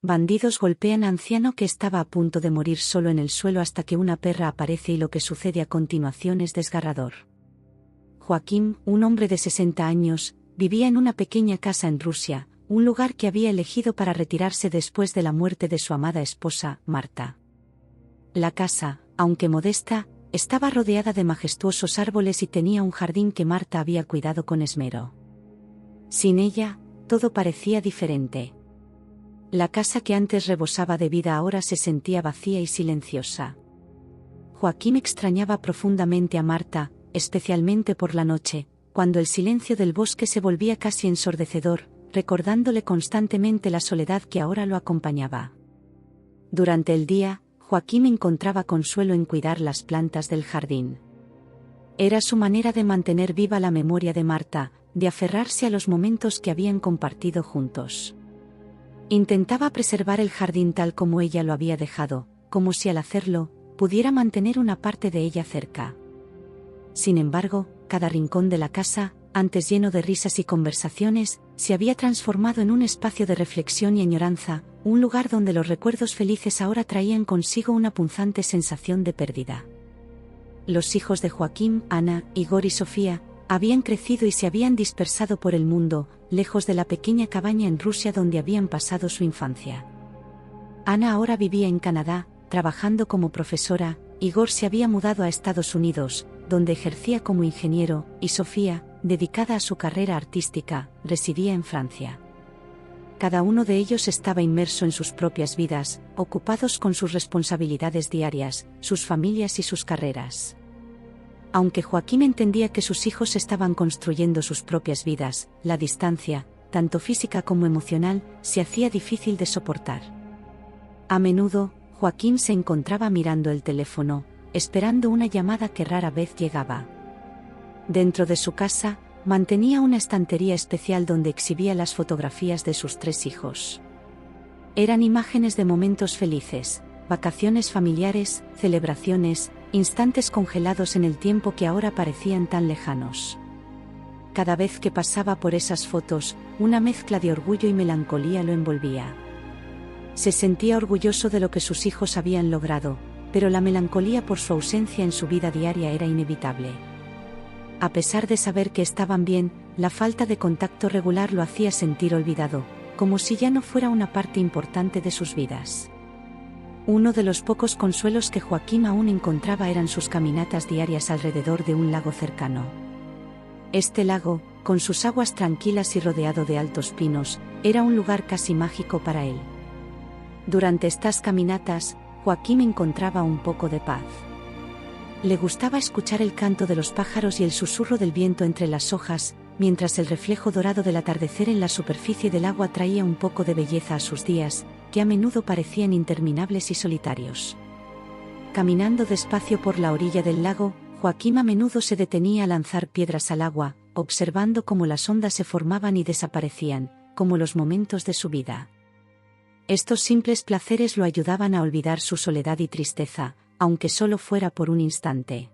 Bandidos golpean a anciano que estaba a punto de morir solo en el suelo hasta que una perra aparece y lo que sucede a continuación es desgarrador. Joaquín, un hombre de 60 años, vivía en una pequeña casa en Rusia, un lugar que había elegido para retirarse después de la muerte de su amada esposa, Marta. La casa, aunque modesta, estaba rodeada de majestuosos árboles y tenía un jardín que Marta había cuidado con esmero. Sin ella, todo parecía diferente. La casa que antes rebosaba de vida ahora se sentía vacía y silenciosa. Joaquín extrañaba profundamente a Marta, especialmente por la noche, cuando el silencio del bosque se volvía casi ensordecedor, recordándole constantemente la soledad que ahora lo acompañaba. Durante el día, Joaquín encontraba consuelo en cuidar las plantas del jardín. Era su manera de mantener viva la memoria de Marta, de aferrarse a los momentos que habían compartido juntos. Intentaba preservar el jardín tal como ella lo había dejado, como si al hacerlo, pudiera mantener una parte de ella cerca. Sin embargo, cada rincón de la casa, antes lleno de risas y conversaciones, se había transformado en un espacio de reflexión y añoranza, un lugar donde los recuerdos felices ahora traían consigo una punzante sensación de pérdida. Los hijos de Joaquín, Ana, Igor y Sofía, habían crecido y se habían dispersado por el mundo, lejos de la pequeña cabaña en Rusia donde habían pasado su infancia. Ana ahora vivía en Canadá, trabajando como profesora. Igor se había mudado a Estados Unidos, donde ejercía como ingeniero, y Sofía, dedicada a su carrera artística, residía en Francia. Cada uno de ellos estaba inmerso en sus propias vidas, ocupados con sus responsabilidades diarias, sus familias y sus carreras. Aunque Joaquín entendía que sus hijos estaban construyendo sus propias vidas, la distancia, tanto física como emocional, se hacía difícil de soportar. A menudo, Joaquín se encontraba mirando el teléfono, esperando una llamada que rara vez llegaba. Dentro de su casa, mantenía una estantería especial donde exhibía las fotografías de sus 3 hijos. Eran imágenes de momentos felices, vacaciones familiares, celebraciones, instantes congelados en el tiempo que ahora parecían tan lejanos. Cada vez que pasaba por esas fotos, una mezcla de orgullo y melancolía lo envolvía. Se sentía orgulloso de lo que sus hijos habían logrado, pero la melancolía por su ausencia en su vida diaria era inevitable. A pesar de saber que estaban bien, la falta de contacto regular lo hacía sentir olvidado, como si ya no fuera una parte importante de sus vidas. Uno de los pocos consuelos que Joaquín aún encontraba eran sus caminatas diarias alrededor de un lago cercano. Este lago, con sus aguas tranquilas y rodeado de altos pinos, era un lugar casi mágico para él. Durante estas caminatas, Joaquín encontraba un poco de paz. Le gustaba escuchar el canto de los pájaros y el susurro del viento entre las hojas, mientras el reflejo dorado del atardecer en la superficie del agua traía un poco de belleza a sus días, que a menudo parecían interminables y solitarios. Caminando despacio por la orilla del lago, Joaquín a menudo se detenía a lanzar piedras al agua, observando cómo las ondas se formaban y desaparecían, como los momentos de su vida. Estos simples placeres lo ayudaban a olvidar su soledad y tristeza, aunque solo fuera por un instante.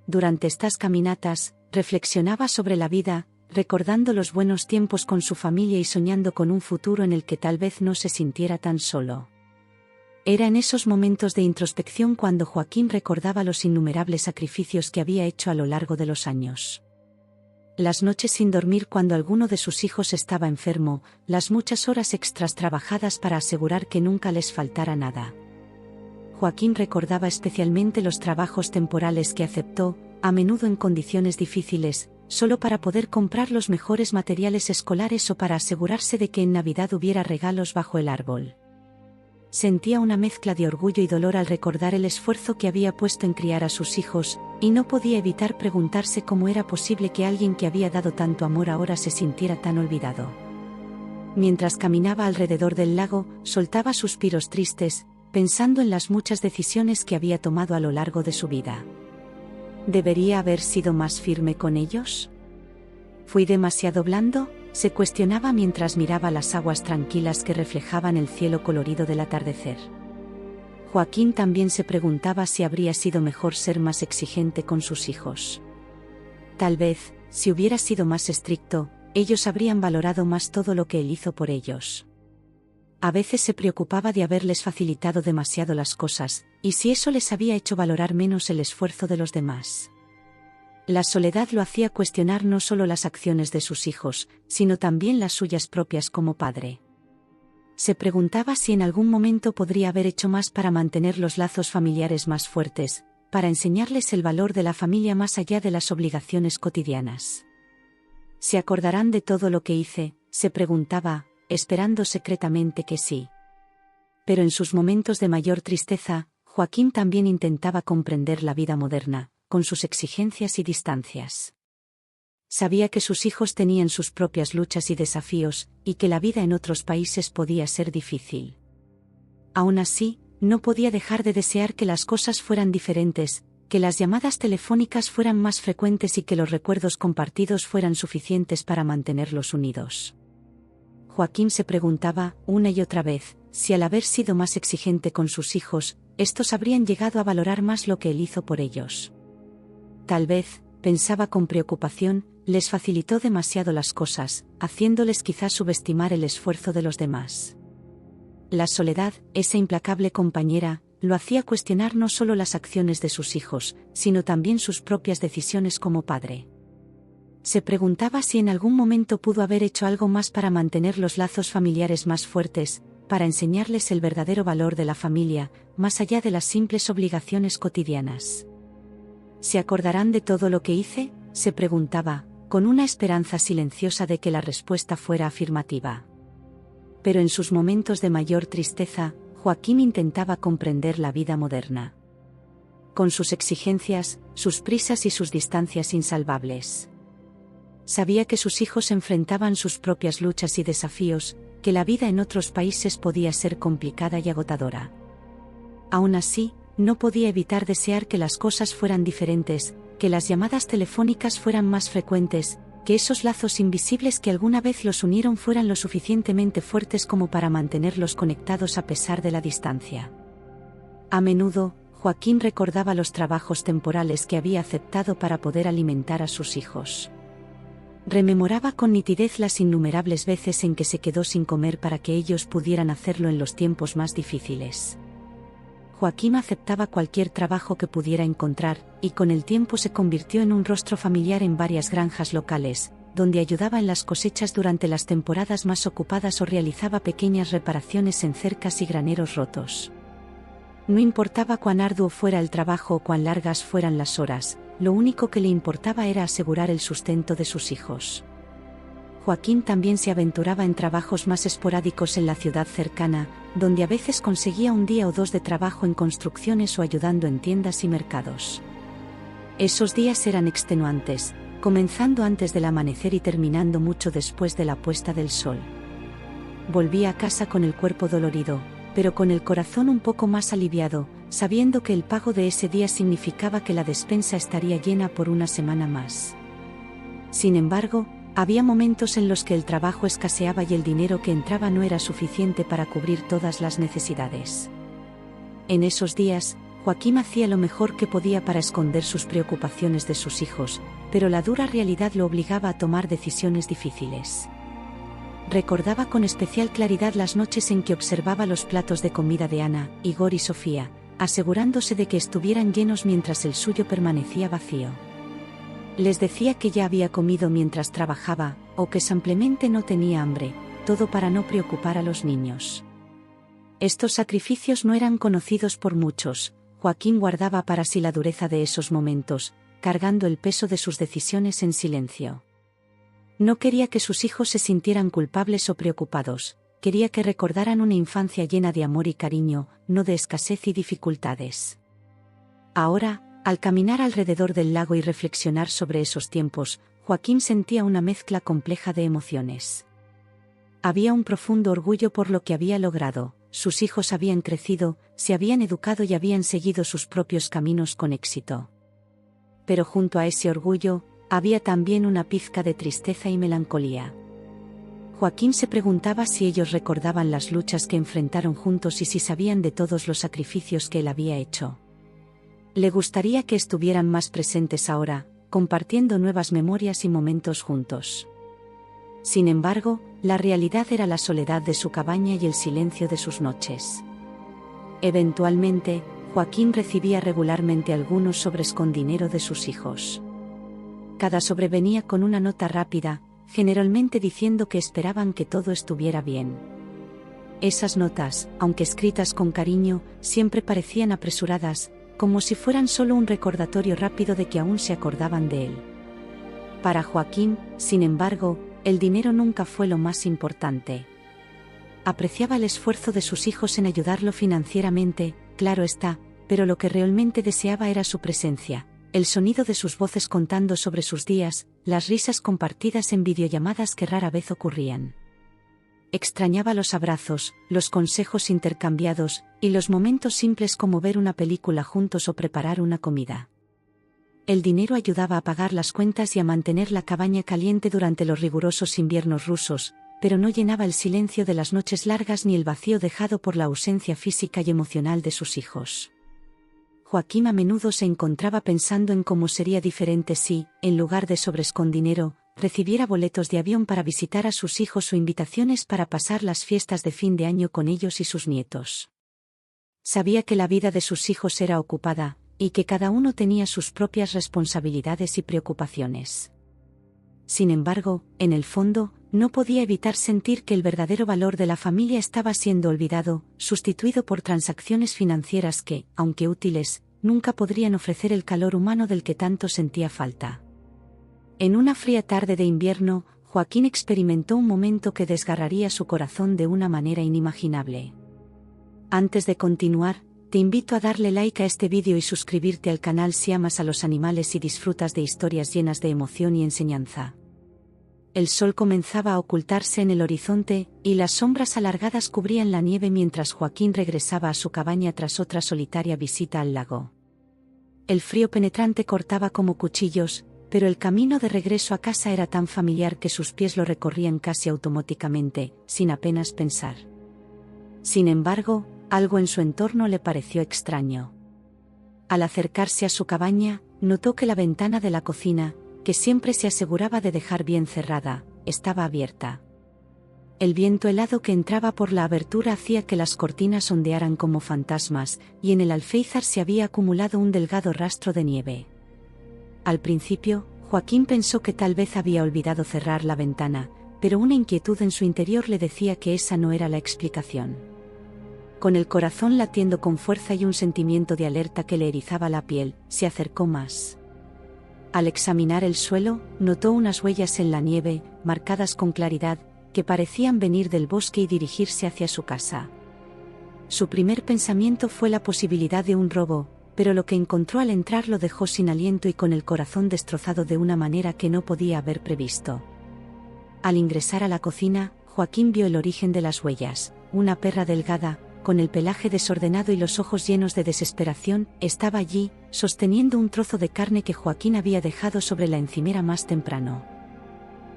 Durante estas caminatas, reflexionaba sobre la vida, recordando los buenos tiempos con su familia y soñando con un futuro en el que tal vez no se sintiera tan solo. Era en esos momentos de introspección cuando Joaquín recordaba los innumerables sacrificios que había hecho a lo largo de los años. Las noches sin dormir cuando alguno de sus hijos estaba enfermo, las muchas horas extras trabajadas para asegurar que nunca les faltara nada. Joaquín recordaba especialmente los trabajos temporales que aceptó, a menudo en condiciones difíciles, solo para poder comprar los mejores materiales escolares o para asegurarse de que en Navidad hubiera regalos bajo el árbol. Sentía una mezcla de orgullo y dolor al recordar el esfuerzo que había puesto en criar a sus hijos, y no podía evitar preguntarse cómo era posible que alguien que había dado tanto amor ahora se sintiera tan olvidado. Mientras caminaba alrededor del lago, soltaba suspiros tristes, pensando en las muchas decisiones que había tomado a lo largo de su vida. ¿Debería haber sido más firme con ellos? ¿Fui demasiado blando?, se cuestionaba mientras miraba las aguas tranquilas que reflejaban el cielo colorido del atardecer. Joaquín también se preguntaba si habría sido mejor ser más exigente con sus hijos. Tal vez, si hubiera sido más estricto, ellos habrían valorado más todo lo que él hizo por ellos. A veces se preocupaba de haberles facilitado demasiado las cosas, y si eso les había hecho valorar menos el esfuerzo de los demás. La soledad lo hacía cuestionar no solo las acciones de sus hijos, sino también las suyas propias como padre. Se preguntaba si en algún momento podría haber hecho más para mantener los lazos familiares más fuertes, para enseñarles el valor de la familia más allá de las obligaciones cotidianas. ¿Se acordarán de todo lo que hice?, se preguntaba, esperando secretamente que sí. Pero en sus momentos de mayor tristeza, Joaquín también intentaba comprender la vida moderna, con sus exigencias y distancias. Sabía que sus hijos tenían sus propias luchas y desafíos, y que la vida en otros países podía ser difícil. Aún así, no podía dejar de desear que las cosas fueran diferentes, que las llamadas telefónicas fueran más frecuentes y que los recuerdos compartidos fueran suficientes para mantenerlos unidos. Joaquín se preguntaba, una y otra vez, si al haber sido más exigente con sus hijos, estos habrían llegado a valorar más lo que él hizo por ellos. Tal vez, pensaba con preocupación, les facilitó demasiado las cosas, haciéndoles quizás subestimar el esfuerzo de los demás. La soledad, esa implacable compañera, lo hacía cuestionar no solo las acciones de sus hijos, sino también sus propias decisiones como padre. Se preguntaba si en algún momento pudo haber hecho algo más para mantener los lazos familiares más fuertes, para enseñarles el verdadero valor de la familia, más allá de las simples obligaciones cotidianas. ¿Se acordarán de todo lo que hice?, se preguntaba, con una esperanza silenciosa de que la respuesta fuera afirmativa. Pero en sus momentos de mayor tristeza, Joaquín intentaba comprender la vida moderna. Con sus exigencias, sus prisas y sus distancias insalvables. Sabía que sus hijos enfrentaban sus propias luchas y desafíos, que la vida en otros países podía ser complicada y agotadora. Aún así, no podía evitar desear que las cosas fueran diferentes, que las llamadas telefónicas fueran más frecuentes, que esos lazos invisibles que alguna vez los unieron fueran lo suficientemente fuertes como para mantenerlos conectados a pesar de la distancia. A menudo, Joaquín recordaba los trabajos temporales que había aceptado para poder alimentar a sus hijos. Rememoraba con nitidez las innumerables veces en que se quedó sin comer para que ellos pudieran hacerlo en los tiempos más difíciles. Joaquín aceptaba cualquier trabajo que pudiera encontrar, y con el tiempo se convirtió en un rostro familiar en varias granjas locales, donde ayudaba en las cosechas durante las temporadas más ocupadas o realizaba pequeñas reparaciones en cercas y graneros rotos. No importaba cuán arduo fuera el trabajo o cuán largas fueran las horas, lo único que le importaba era asegurar el sustento de sus hijos. Joaquín también se aventuraba en trabajos más esporádicos en la ciudad cercana, donde a veces conseguía un día o dos de trabajo en construcciones o ayudando en tiendas y mercados. Esos días eran extenuantes, comenzando antes del amanecer y terminando mucho después de la puesta del sol. Volvía a casa con el cuerpo dolorido, pero con el corazón un poco más aliviado, sabiendo que el pago de ese día significaba que la despensa estaría llena por una semana más. Sin embargo, había momentos en los que el trabajo escaseaba y el dinero que entraba no era suficiente para cubrir todas las necesidades. En esos días, Joaquín hacía lo mejor que podía para esconder sus preocupaciones de sus hijos, pero la dura realidad lo obligaba a tomar decisiones difíciles. Recordaba con especial claridad las noches en que observaba los platos de comida de Ana, Igor y Sofía, asegurándose de que estuvieran llenos mientras el suyo permanecía vacío. Les decía que ya había comido mientras trabajaba, o que simplemente no tenía hambre, todo para no preocupar a los niños. Estos sacrificios no eran conocidos por muchos. Joaquín guardaba para sí la dureza de esos momentos, cargando el peso de sus decisiones en silencio. No quería que sus hijos se sintieran culpables o preocupados, quería que recordaran una infancia llena de amor y cariño, no de escasez y dificultades. Ahora, al caminar alrededor del lago y reflexionar sobre esos tiempos, Joaquín sentía una mezcla compleja de emociones. Había un profundo orgullo por lo que había logrado, sus hijos habían crecido, se habían educado y habían seguido sus propios caminos con éxito. Pero junto a ese orgullo, había también una pizca de tristeza y melancolía. Joaquín se preguntaba si ellos recordaban las luchas que enfrentaron juntos y si sabían de todos los sacrificios que él había hecho. Le gustaría que estuvieran más presentes ahora, compartiendo nuevas memorias y momentos juntos. Sin embargo, la realidad era la soledad de su cabaña y el silencio de sus noches. Eventualmente, Joaquín recibía regularmente algunos sobres con dinero de sus hijos. Cada sobre venía con una nota rápida, generalmente diciendo que esperaban que todo estuviera bien. Esas notas, aunque escritas con cariño, siempre parecían apresuradas, como si fueran solo un recordatorio rápido de que aún se acordaban de él. Para Joaquín, sin embargo, el dinero nunca fue lo más importante. Apreciaba el esfuerzo de sus hijos en ayudarlo financieramente, claro está, pero lo que realmente deseaba era su presencia, el sonido de sus voces contando sobre sus días, las risas compartidas en videollamadas que rara vez ocurrían. Extrañaba los abrazos, los consejos intercambiados, y los momentos simples como ver una película juntos o preparar una comida. El dinero ayudaba a pagar las cuentas y a mantener la cabaña caliente durante los rigurosos inviernos rusos, pero no llenaba el silencio de las noches largas ni el vacío dejado por la ausencia física y emocional de sus hijos. Joaquín a menudo se encontraba pensando en cómo sería diferente si, en lugar de sobres con dinero, recibiera boletos de avión para visitar a sus hijos o invitaciones para pasar las fiestas de fin de año con ellos y sus nietos. Sabía que la vida de sus hijos era ocupada, y que cada uno tenía sus propias responsabilidades y preocupaciones. Sin embargo, en el fondo, no podía evitar sentir que el verdadero valor de la familia estaba siendo olvidado, sustituido por transacciones financieras que, aunque útiles, nunca podrían ofrecer el calor humano del que tanto sentía falta. En una fría tarde de invierno, Joaquín experimentó un momento que desgarraría su corazón de una manera inimaginable. Antes de continuar, te invito a darle like a este vídeo y suscribirte al canal si amas a los animales y disfrutas de historias llenas de emoción y enseñanza. El sol comenzaba a ocultarse en el horizonte, y las sombras alargadas cubrían la nieve mientras Joaquín regresaba a su cabaña tras otra solitaria visita al lago. El frío penetrante cortaba como cuchillos, pero el camino de regreso a casa era tan familiar que sus pies lo recorrían casi automáticamente, sin apenas pensar. Sin embargo, algo en su entorno le pareció extraño. Al acercarse a su cabaña, notó que la ventana de la cocina, que siempre se aseguraba de dejar bien cerrada, estaba abierta. El viento helado que entraba por la abertura hacía que las cortinas ondearan como fantasmas, y en el alféizar se había acumulado un delgado rastro de nieve. Al principio, Joaquín pensó que tal vez había olvidado cerrar la ventana, pero una inquietud en su interior le decía que esa no era la explicación. Con el corazón latiendo con fuerza y un sentimiento de alerta que le erizaba la piel, se acercó más. Al examinar el suelo, notó unas huellas en la nieve, marcadas con claridad, que parecían venir del bosque y dirigirse hacia su casa. Su primer pensamiento fue la posibilidad de un robo, pero lo que encontró al entrar lo dejó sin aliento y con el corazón destrozado de una manera que no podía haber previsto. Al ingresar a la cocina, Joaquín vio el origen de las huellas. Una perra delgada, con el pelaje desordenado y los ojos llenos de desesperación, estaba allí, sosteniendo un trozo de carne que Joaquín había dejado sobre la encimera más temprano.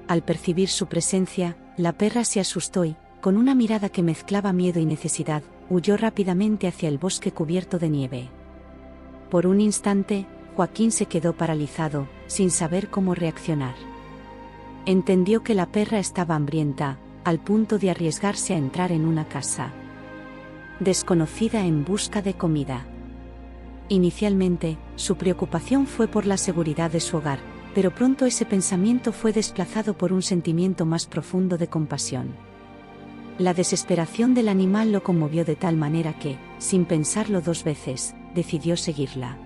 Al percibir su presencia, la perra se asustó y, con una mirada que mezclaba miedo y necesidad, huyó rápidamente hacia el bosque cubierto de nieve. Por un instante, Joaquín se quedó paralizado, sin saber cómo reaccionar. Entendió que la perra estaba hambrienta, al punto de arriesgarse a entrar en una casa desconocida en busca de comida. Inicialmente, su preocupación fue por la seguridad de su hogar, pero pronto ese pensamiento fue desplazado por un sentimiento más profundo de compasión. La desesperación del animal lo conmovió de tal manera que, sin pensarlo dos veces, decidió seguirla.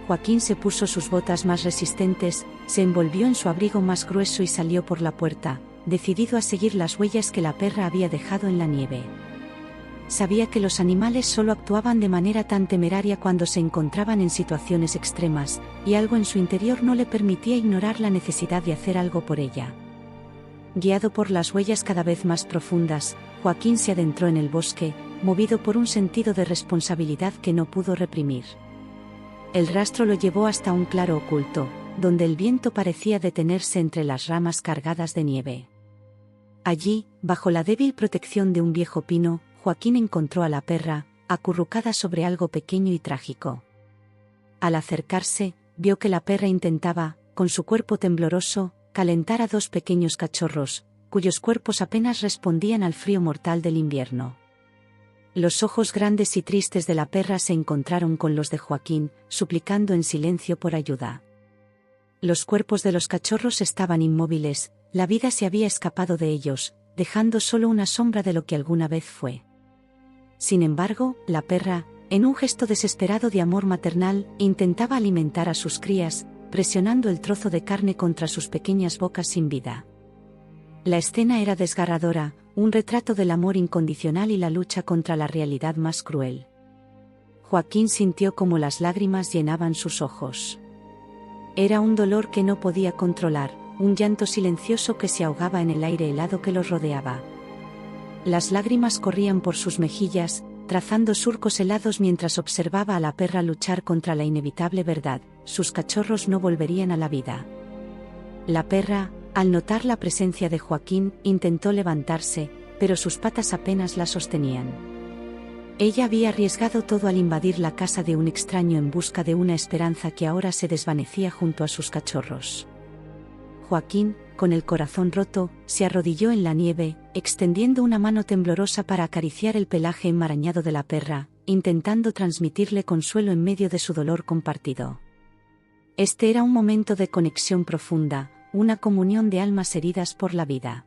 Joaquín se puso sus botas más resistentes, se envolvió en su abrigo más grueso y salió por la puerta, decidido a seguir las huellas que la perra había dejado en la nieve. Sabía que los animales solo actuaban de manera tan temeraria cuando se encontraban en situaciones extremas, y algo en su interior no le permitía ignorar la necesidad de hacer algo por ella. Guiado por las huellas cada vez más profundas, Joaquín se adentró en el bosque, movido por un sentido de responsabilidad que no pudo reprimir. El rastro lo llevó hasta un claro oculto, donde el viento parecía detenerse entre las ramas cargadas de nieve. Allí, bajo la débil protección de un viejo pino, Joaquín encontró a la perra, acurrucada sobre algo pequeño y trágico. Al acercarse, vio que la perra intentaba, con su cuerpo tembloroso, calentar a dos pequeños cachorros, cuyos cuerpos apenas respondían al frío mortal del invierno. Los ojos grandes y tristes de la perra se encontraron con los de Joaquín, suplicando en silencio por ayuda. Los cuerpos de los cachorros estaban inmóviles, la vida se había escapado de ellos, dejando solo una sombra de lo que alguna vez fue. Sin embargo, la perra, en un gesto desesperado de amor maternal, intentaba alimentar a sus crías, presionando el trozo de carne contra sus pequeñas bocas sin vida. La escena era desgarradora, un retrato del amor incondicional y la lucha contra la realidad más cruel. Joaquín sintió cómo las lágrimas llenaban sus ojos. Era un dolor que no podía controlar, un llanto silencioso que se ahogaba en el aire helado que los rodeaba. Las lágrimas corrían por sus mejillas, trazando surcos helados mientras observaba a la perra luchar contra la inevitable verdad: sus cachorros no volverían a la vida. La perra, al notar la presencia de Joaquín, intentó levantarse, pero sus patas apenas la sostenían. Ella había arriesgado todo al invadir la casa de un extraño en busca de una esperanza que ahora se desvanecía junto a sus cachorros. Joaquín, con el corazón roto, se arrodilló en la nieve, extendiendo una mano temblorosa para acariciar el pelaje enmarañado de la perra, intentando transmitirle consuelo en medio de su dolor compartido. Este era un momento de conexión profunda, una comunión de almas heridas por la vida.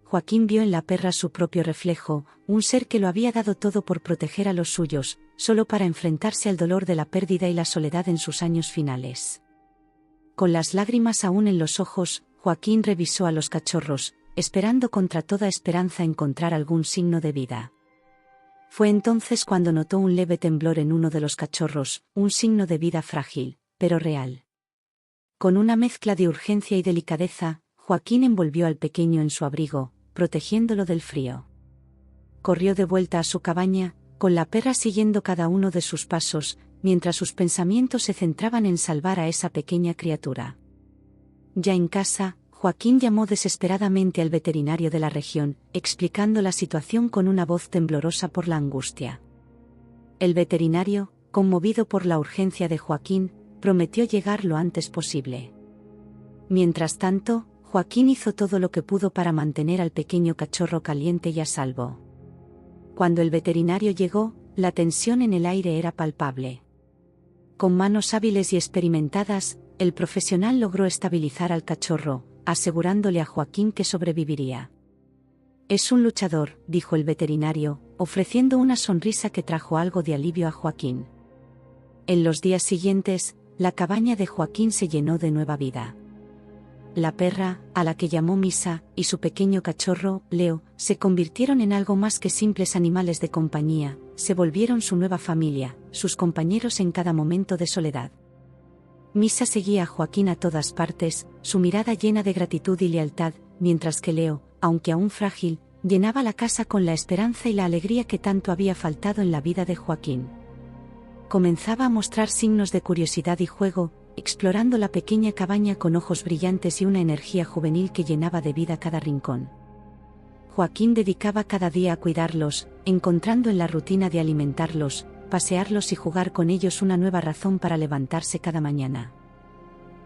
Joaquín vio en la perra su propio reflejo, un ser que lo había dado todo por proteger a los suyos, solo para enfrentarse al dolor de la pérdida y la soledad en sus años finales. Con las lágrimas aún en los ojos, Joaquín revisó a los cachorros, esperando contra toda esperanza encontrar algún signo de vida. Fue entonces cuando notó un leve temblor en uno de los cachorros, un signo de vida frágil, pero real. Con una mezcla de urgencia y delicadeza, Joaquín envolvió al pequeño en su abrigo, protegiéndolo del frío. Corrió de vuelta a su cabaña, con la perra siguiendo cada uno de sus pasos, mientras sus pensamientos se centraban en salvar a esa pequeña criatura. Ya en casa, Joaquín llamó desesperadamente al veterinario de la región, explicando la situación con una voz temblorosa por la angustia. El veterinario, conmovido por la urgencia de Joaquín, prometió llegar lo antes posible. Mientras tanto, Joaquín hizo todo lo que pudo para mantener al pequeño cachorro caliente y a salvo. Cuando el veterinario llegó, la tensión en el aire era palpable. Con manos hábiles y experimentadas, el profesional logró estabilizar al cachorro, asegurándole a Joaquín que sobreviviría. «Es un luchador», dijo el veterinario, ofreciendo una sonrisa que trajo algo de alivio a Joaquín. En los días siguientes, la cabaña de Joaquín se llenó de nueva vida. La perra, a la que llamó Misa, y su pequeño cachorro, Leo, se convirtieron en algo más que simples animales de compañía, se volvieron su nueva familia, sus compañeros en cada momento de soledad. Misa seguía a Joaquín a todas partes, su mirada llena de gratitud y lealtad, mientras que Leo, aunque aún frágil, llenaba la casa con la esperanza y la alegría que tanto había faltado en la vida de Joaquín. Comenzaba a mostrar signos de curiosidad y juego, explorando la pequeña cabaña con ojos brillantes y una energía juvenil que llenaba de vida cada rincón. Joaquín dedicaba cada día a cuidarlos, encontrando en la rutina de alimentarlos, pasearlos y jugar con ellos una nueva razón para levantarse cada mañana.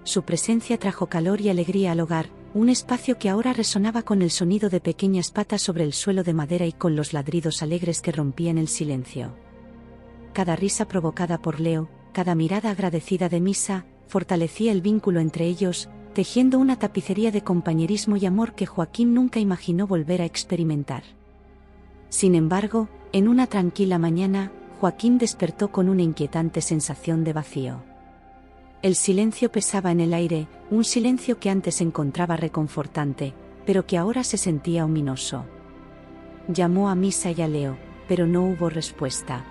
Su presencia trajo calor y alegría al hogar, un espacio que ahora resonaba con el sonido de pequeñas patas sobre el suelo de madera y con los ladridos alegres que rompían el silencio. Cada risa provocada por Leo, cada mirada agradecida de Misa, fortalecía el vínculo entre ellos, tejiendo una tapicería de compañerismo y amor que Joaquín nunca imaginó volver a experimentar. Sin embargo, en una tranquila mañana, Joaquín despertó con una inquietante sensación de vacío. El silencio pesaba en el aire, un silencio que antes encontraba reconfortante, pero que ahora se sentía ominoso. Llamó a Misa y a Leo, pero no hubo respuesta.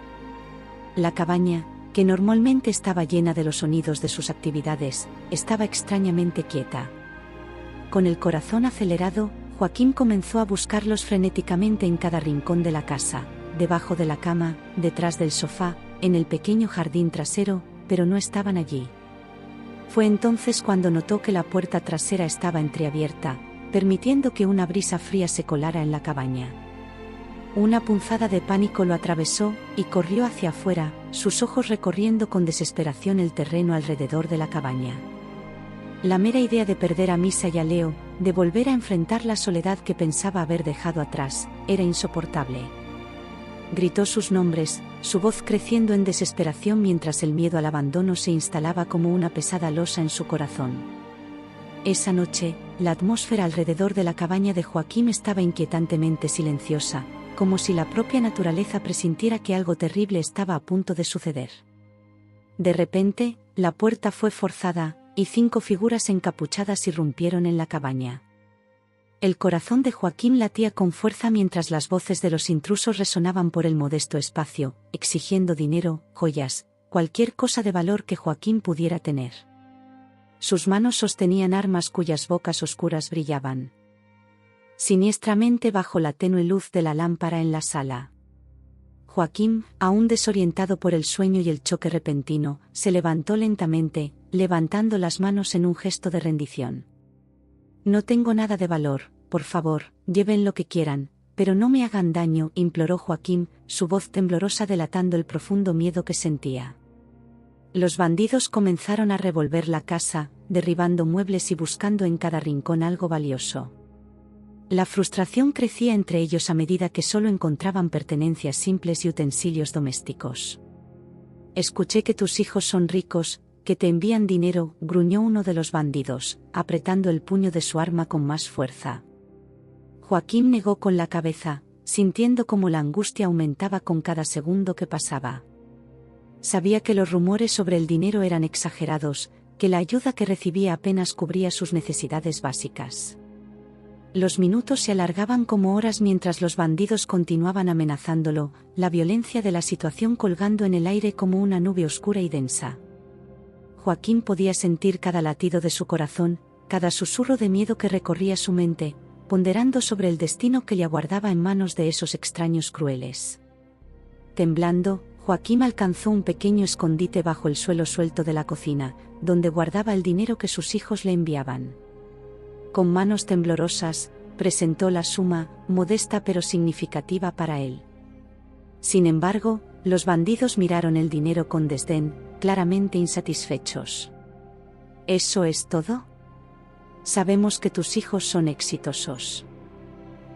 La cabaña, que normalmente estaba llena de los sonidos de sus actividades, estaba extrañamente quieta. Con el corazón acelerado, Joaquín comenzó a buscarlos frenéticamente en cada rincón de la casa, debajo de la cama, detrás del sofá, en el pequeño jardín trasero, pero no estaban allí. Fue entonces cuando notó que la puerta trasera estaba entreabierta, permitiendo que una brisa fría se colara en la cabaña. Una punzada de pánico lo atravesó, y corrió hacia afuera, sus ojos recorriendo con desesperación el terreno alrededor de la cabaña. La mera idea de perder a Misa y a Leo, de volver a enfrentar la soledad que pensaba haber dejado atrás, era insoportable. Gritó sus nombres, su voz creciendo en desesperación mientras el miedo al abandono se instalaba como una pesada losa en su corazón. Esa noche, la atmósfera alrededor de la cabaña de Joaquín estaba inquietantemente silenciosa, como si la propia naturaleza presintiera que algo terrible estaba a punto de suceder. De repente, la puerta fue forzada, y 5 figuras encapuchadas irrumpieron en la cabaña. El corazón de Joaquín latía con fuerza mientras las voces de los intrusos resonaban por el modesto espacio, exigiendo dinero, joyas, cualquier cosa de valor que Joaquín pudiera tener. Sus manos sostenían armas cuyas bocas oscuras brillaban siniestramente bajo la tenue luz de la lámpara en la sala. Joaquín, aún desorientado por el sueño y el choque repentino, se levantó lentamente, levantando las manos en un gesto de rendición. «No tengo nada de valor, por favor, lleven lo que quieran, pero no me hagan daño», imploró Joaquín, su voz temblorosa delatando el profundo miedo que sentía. Los bandidos comenzaron a revolver la casa, derribando muebles y buscando en cada rincón algo valioso. La frustración crecía entre ellos a medida que solo encontraban pertenencias simples y utensilios domésticos. «Escuché que tus hijos son ricos, que te envían dinero», gruñó uno de los bandidos, apretando el puño de su arma con más fuerza. Joaquín negó con la cabeza, sintiendo cómo la angustia aumentaba con cada segundo que pasaba. Sabía que los rumores sobre el dinero eran exagerados, que la ayuda que recibía apenas cubría sus necesidades básicas. Los minutos se alargaban como horas mientras los bandidos continuaban amenazándolo, la violencia de la situación colgando en el aire como una nube oscura y densa. Joaquín podía sentir cada latido de su corazón, cada susurro de miedo que recorría su mente, ponderando sobre el destino que le aguardaba en manos de esos extraños crueles. Temblando, Joaquín alcanzó un pequeño escondite bajo el suelo suelto de la cocina, donde guardaba el dinero que sus hijos le enviaban. Con manos temblorosas, presentó la suma, modesta pero significativa para él. Sin embargo, los bandidos miraron el dinero con desdén, claramente insatisfechos. ¿Eso es todo? Sabemos que tus hijos son exitosos.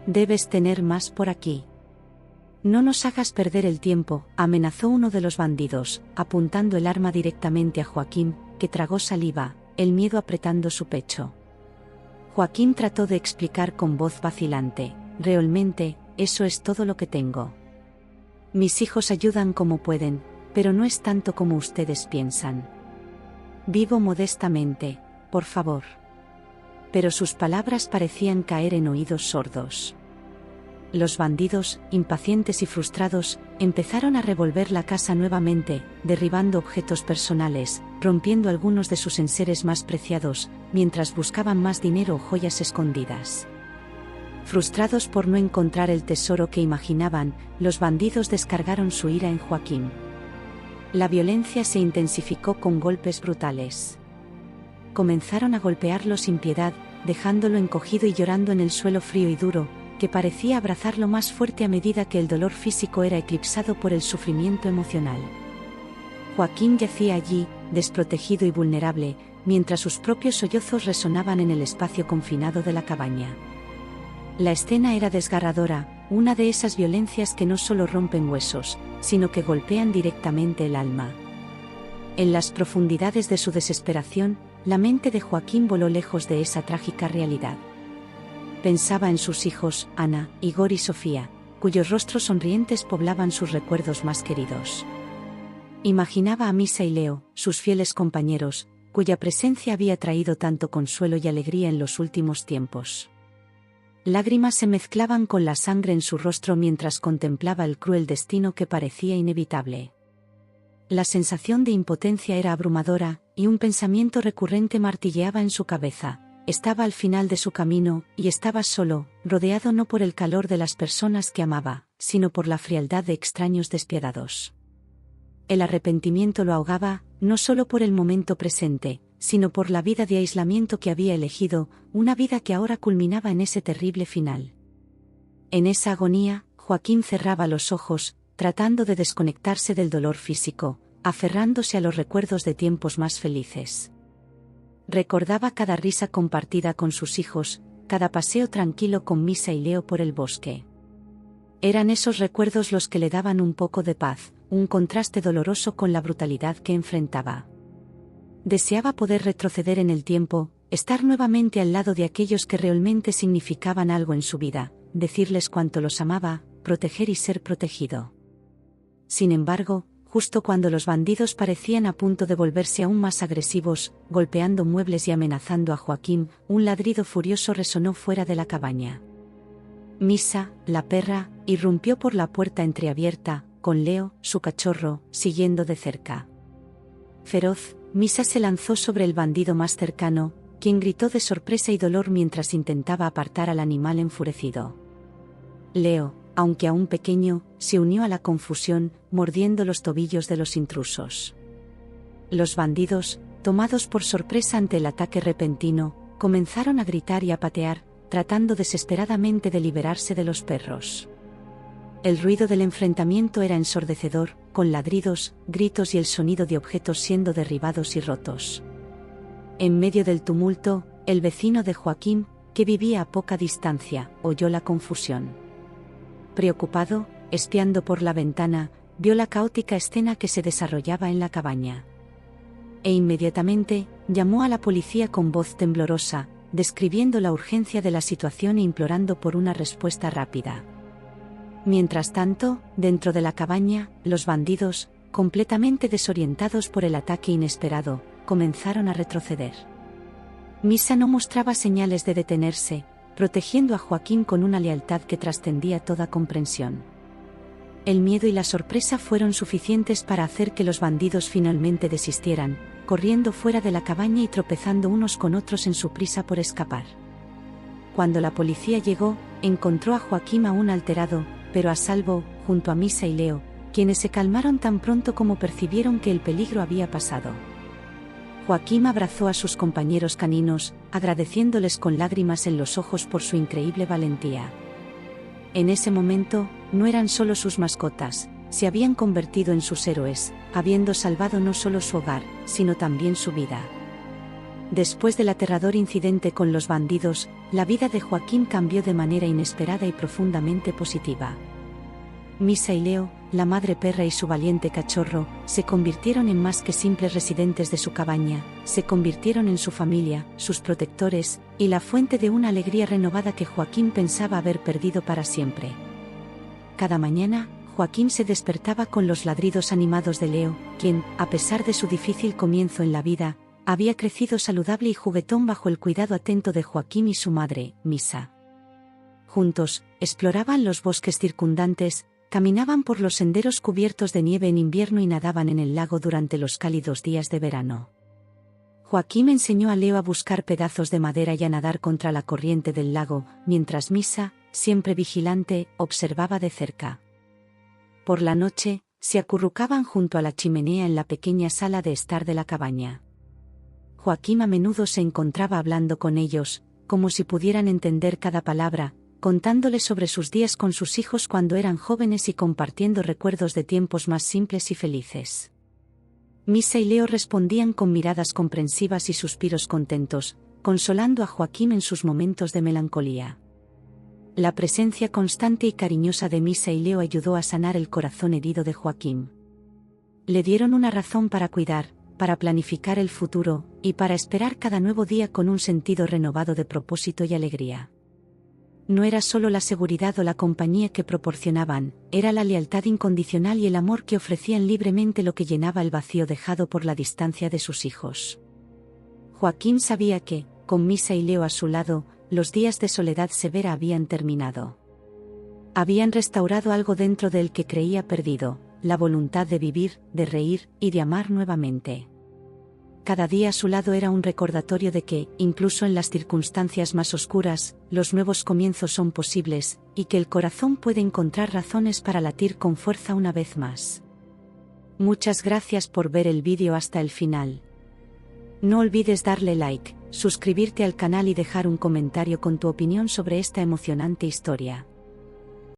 Debes tener más por aquí. No nos hagas perder el tiempo, amenazó uno de los bandidos, apuntando el arma directamente a Joaquín, que tragó saliva, el miedo apretando su pecho. Joaquín trató de explicar con voz vacilante: «Realmente, eso es todo lo que tengo. Mis hijos ayudan como pueden, pero no es tanto como ustedes piensan. Vivo modestamente, por favor». Pero sus palabras parecían caer en oídos sordos. Los bandidos, impacientes y frustrados, empezaron a revolver la casa nuevamente, derribando objetos personales, rompiendo algunos de sus enseres más preciados, mientras buscaban más dinero o joyas escondidas. Frustrados por no encontrar el tesoro que imaginaban, los bandidos descargaron su ira en Joaquín. La violencia se intensificó con golpes brutales. Comenzaron a golpearlo sin piedad, dejándolo encogido y llorando en el suelo frío y duro, que parecía abrazarlo más fuerte a medida que el dolor físico era eclipsado por el sufrimiento emocional. Joaquín yacía allí, desprotegido y vulnerable, mientras sus propios sollozos resonaban en el espacio confinado de la cabaña. La escena era desgarradora, una de esas violencias que no solo rompen huesos, sino que golpean directamente el alma. En las profundidades de su desesperación, la mente de Joaquín voló lejos de esa trágica realidad. Pensaba en sus hijos, Ana, Igor y Sofía, cuyos rostros sonrientes poblaban sus recuerdos más queridos. Imaginaba a Misa y Leo, sus fieles compañeros, cuya presencia había traído tanto consuelo y alegría en los últimos tiempos. Lágrimas se mezclaban con la sangre en su rostro mientras contemplaba el cruel destino que parecía inevitable. La sensación de impotencia era abrumadora, y un pensamiento recurrente martilleaba en su cabeza: estaba al final de su camino, y estaba solo, rodeado no por el calor de las personas que amaba, sino por la frialdad de extraños despiadados. El arrepentimiento lo ahogaba, no solo por el momento presente, sino por la vida de aislamiento que había elegido, una vida que ahora culminaba en ese terrible final. En esa agonía, Joaquín cerraba los ojos, tratando de desconectarse del dolor físico, aferrándose a los recuerdos de tiempos más felices. Recordaba cada risa compartida con sus hijos, cada paseo tranquilo con Misa y Leo por el bosque. Eran esos recuerdos los que le daban un poco de paz, un contraste doloroso con la brutalidad que enfrentaba. Deseaba poder retroceder en el tiempo, estar nuevamente al lado de aquellos que realmente significaban algo en su vida, decirles cuánto los amaba, proteger y ser protegido. Sin embargo, justo cuando los bandidos parecían a punto de volverse aún más agresivos, golpeando muebles y amenazando a Joaquín, un ladrido furioso resonó fuera de la cabaña. Misa, la perra, irrumpió por la puerta entreabierta, con Leo, su cachorro, siguiendo de cerca. Feroz, Misa se lanzó sobre el bandido más cercano, quien gritó de sorpresa y dolor mientras intentaba apartar al animal enfurecido. Leo, aunque aún pequeño, se unió a la confusión, mordiendo los tobillos de los intrusos. Los bandidos, tomados por sorpresa ante el ataque repentino, comenzaron a gritar y a patear, tratando desesperadamente de liberarse de los perros. El ruido del enfrentamiento era ensordecedor, con ladridos, gritos y el sonido de objetos siendo derribados y rotos. En medio del tumulto, el vecino de Joaquín, que vivía a poca distancia, oyó la confusión. Preocupado, espiando por la ventana, vio la caótica escena que se desarrollaba en la cabaña. E inmediatamente, llamó a la policía con voz temblorosa, describiendo la urgencia de la situación e implorando por una respuesta rápida. Mientras tanto, dentro de la cabaña, los bandidos, completamente desorientados por el ataque inesperado, comenzaron a retroceder. Misa no mostraba señales de detenerse, protegiendo a Joaquín con una lealtad que trascendía toda comprensión. El miedo y la sorpresa fueron suficientes para hacer que los bandidos finalmente desistieran, corriendo fuera de la cabaña y tropezando unos con otros en su prisa por escapar. Cuando la policía llegó, encontró a Joaquín aún alterado, pero a salvo, junto a Misa y Leo, quienes se calmaron tan pronto como percibieron que el peligro había pasado. Joaquín abrazó a sus compañeros caninos, agradeciéndoles con lágrimas en los ojos por su increíble valentía. En ese momento, no eran solo sus mascotas, se habían convertido en sus héroes, habiendo salvado no solo su hogar, sino también su vida. Después del aterrador incidente con los bandidos, la vida de Joaquín cambió de manera inesperada y profundamente positiva. Misa y Leo, la madre perra y su valiente cachorro, se convirtieron en más que simples residentes de su cabaña, se convirtieron en su familia, sus protectores, y la fuente de una alegría renovada que Joaquín pensaba haber perdido para siempre. Cada mañana, Joaquín se despertaba con los ladridos animados de Leo, quien, a pesar de su difícil comienzo en la vida, había crecido saludable y juguetón bajo el cuidado atento de Joaquín y su madre, Misa. Juntos, exploraban los bosques circundantes, caminaban por los senderos cubiertos de nieve en invierno y nadaban en el lago durante los cálidos días de verano. Joaquín enseñó a Leo a buscar pedazos de madera y a nadar contra la corriente del lago, mientras Misa, siempre vigilante, observaba de cerca. Por la noche, se acurrucaban junto a la chimenea en la pequeña sala de estar de la cabaña. Joaquín a menudo se encontraba hablando con ellos, como si pudieran entender cada palabra, contándoles sobre sus días con sus hijos cuando eran jóvenes y compartiendo recuerdos de tiempos más simples y felices. Misa y Leo respondían con miradas comprensivas y suspiros contentos, consolando a Joaquín en sus momentos de melancolía. La presencia constante y cariñosa de Misa y Leo ayudó a sanar el corazón herido de Joaquín. Le dieron una razón para cuidar, para planificar el futuro, y para esperar cada nuevo día con un sentido renovado de propósito y alegría. No era solo la seguridad o la compañía que proporcionaban, era la lealtad incondicional y el amor que ofrecían libremente lo que llenaba el vacío dejado por la distancia de sus hijos. Joaquín sabía que, con Misa y Leo a su lado, los días de soledad severa habían terminado. Habían restaurado algo dentro de él que creía perdido, la voluntad de vivir, de reír y de amar nuevamente. Cada día a su lado era un recordatorio de que, incluso en las circunstancias más oscuras, los nuevos comienzos son posibles, y que el corazón puede encontrar razones para latir con fuerza una vez más. Muchas gracias por ver el vídeo hasta el final. No olvides darle like, suscribirte al canal y dejar un comentario con tu opinión sobre esta emocionante historia.